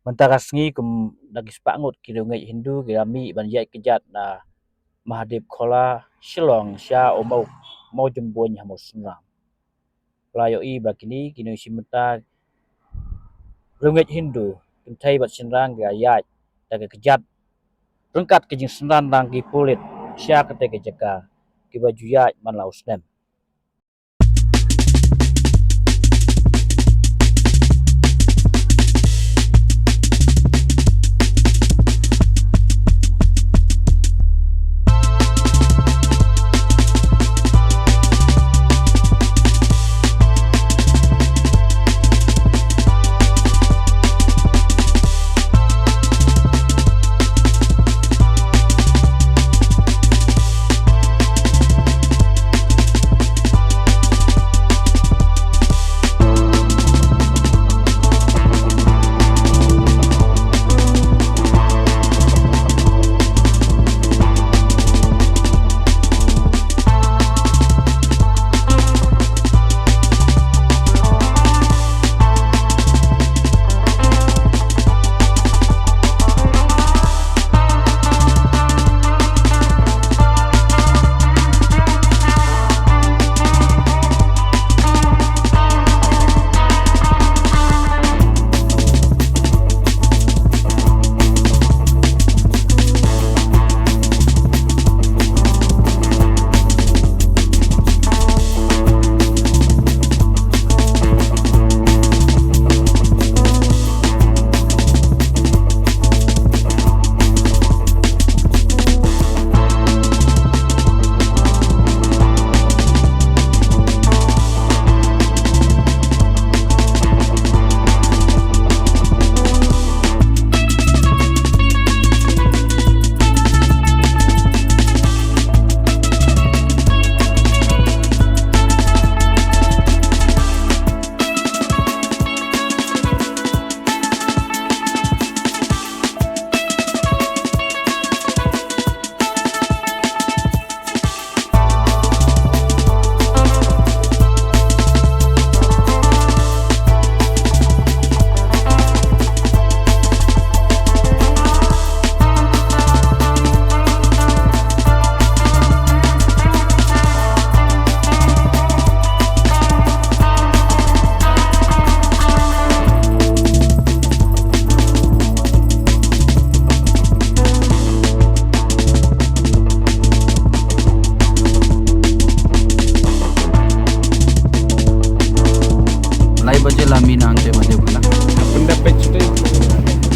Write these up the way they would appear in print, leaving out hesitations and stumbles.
Mentara sengi kum lagi sepangut kira Ngeit Hindu kira mi ban Iaid kejat na Mahadev Khola Shillong Sya Omau mau Jymbuiñ Mawsynram. Pelayo i bakini kini simenta Ngeit Hindu kentai bat sinrang kira Iaid daga kejat rengkat kejing senran rang ki pulit Sya kete kejaga ki baju Iaid man Mawsynram. Lami na ante Mahadev pula.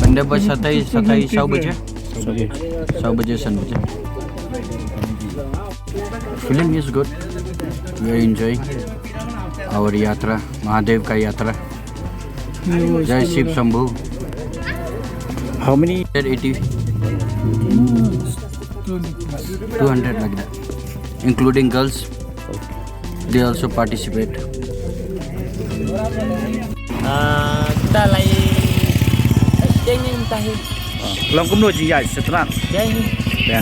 Pendapat satai 100 baje. 100 baje san baje. Film is good. We are enjoying our Yatra, Mahadev ka Yatra. Jai Shiv Shambhu. How many? 80. 200 like that. Including girls. They also participate. Kita lagi Jymbuiñ tahi. Long kum no ji Iaid setran. Jymbuiñ. Ya.